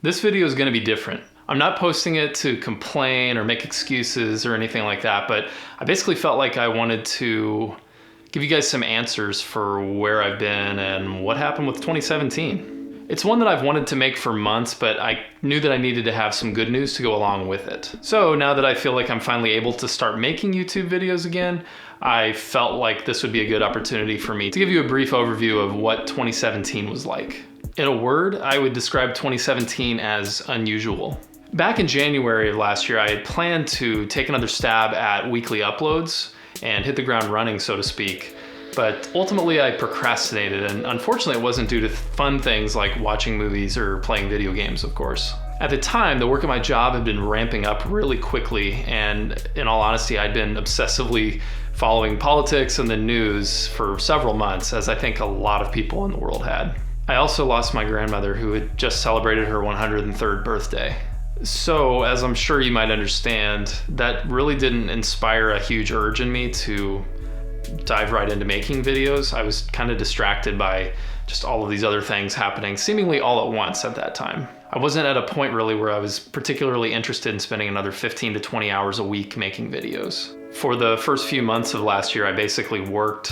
This video is going to be different. I'm not posting it to complain or make excuses or anything like that, but I basically felt like I wanted to give you guys some answers for where I've been and what happened with 2017. It's one that I've wanted to make for months, but I knew that I needed to have some good news to go along with it. So now that I feel like I'm finally able to start making YouTube videos again, I felt like this would be a good opportunity for me to give you a brief overview of what 2017 was like. In a word, I would describe 2017 as unusual. Back in January of last year, I had planned to take another stab at weekly uploads and hit the ground running, so to speak. But ultimately I procrastinated, and unfortunately it wasn't due to fun things like watching movies or playing video games, of course. At the time, the work at my job had been ramping up really quickly, and in all honesty, I'd been obsessively following politics and the news for several months, as I think a lot of people in the world had. I also lost my grandmother, who had just celebrated her 103rd birthday. So, as I'm sure you might understand, that really didn't inspire a huge urge in me to dive right into making videos. I was kind of distracted by just all of these other things happening seemingly all at once at that time. I wasn't at a point really where I was particularly interested in spending another 15 to 20 hours a week making videos. For the first few months of last year, I basically worked,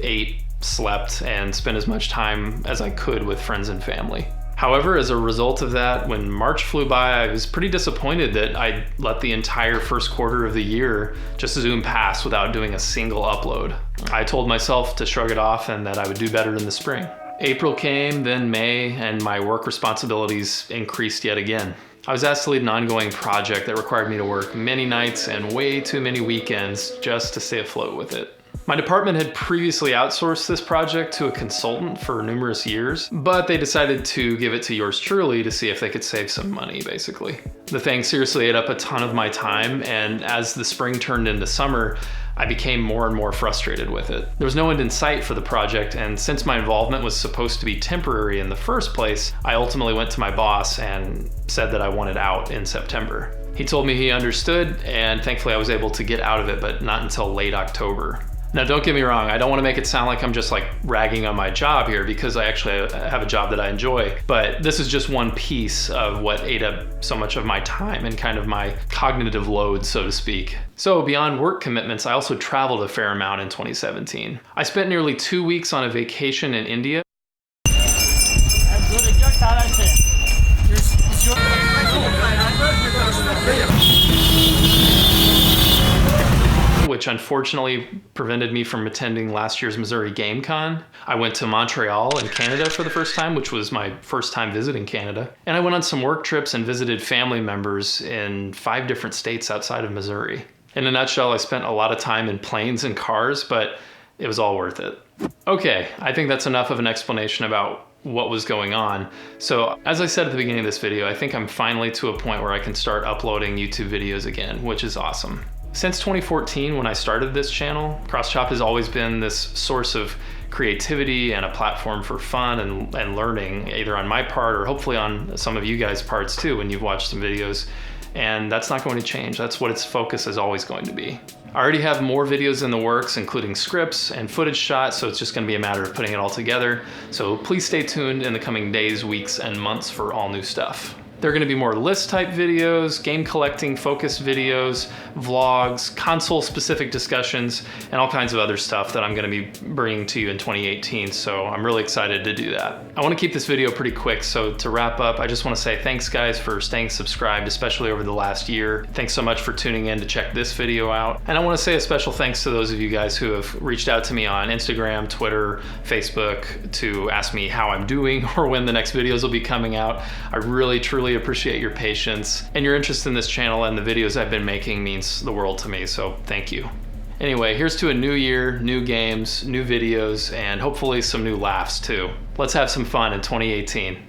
ate, slept, and spent as much time as I could with friends and family. However, as a result of that, when March flew by, I was pretty disappointed that I'd let the entire first quarter of the year just zoom past without doing a single upload. I told myself to shrug it off and that I would do better in the spring. April came, then May, and my work responsibilities increased yet again. I was asked to lead an ongoing project that required me to work many nights and way too many weekends just to stay afloat with it. My department had previously outsourced this project to a consultant for numerous years, but they decided to give it to yours truly to see if they could save some money, basically. The thing seriously ate up a ton of my time, and as the spring turned into summer, I became more and more frustrated with it. There was no end in sight for the project, and since my involvement was supposed to be temporary in the first place, I ultimately went to my boss and said that I wanted out in September. He told me he understood, and thankfully I was able to get out of it, but not until late October. Now, don't get me wrong, I don't want to make it sound like I'm just like ragging on my job here, because I actually have a job that I enjoy, but this is just one piece of what ate up so much of my time and kind of my cognitive load, so to speak. So beyond work commitments, I also traveled a fair amount in 2017. I spent nearly 2 weeks on a vacation in India. Which unfortunately prevented me from attending last year's Missouri GameCon. I went to Montreal in Canada for the first time, which was my first time visiting Canada. And I went on some work trips and visited family members in 5 different states outside of Missouri. In a nutshell, I spent a lot of time in planes and cars, but it was all worth it. Okay, I think that's enough of an explanation about what was going on. So as I said at the beginning of this video, I think I'm finally to a point where I can start uploading YouTube videos again, which is awesome. Since 2014, when I started this channel, CrossChop has always been this source of creativity and a platform for fun and learning, either on my part or hopefully on some of you guys' parts too when you've watched some videos. And that's not going to change. That's what its focus is always going to be. I already have more videos in the works, including scripts and footage shots, so it's just going to be a matter of putting it all together. So please stay tuned in the coming days, weeks, and months for all new stuff. There are going to be more list type videos, game collecting focused videos, vlogs, console specific discussions, and all kinds of other stuff that I'm going to be bringing to you in 2018, so I'm really excited to do that. I want to keep this video pretty quick, so to wrap up, I just want to say thanks guys for staying subscribed, especially over the last year. Thanks so much for tuning in to check this video out. And I want to say a special thanks to those of you guys who have reached out to me on Instagram, Twitter, Facebook to ask me how I'm doing or when the next videos will be coming out. I really, truly appreciate your patience, and your interest in this channel and the videos I've been making means the world to me, so thank you. Anyway, here's to a new year, new games, new videos, and hopefully some new laughs too. Let's have some fun in 2018.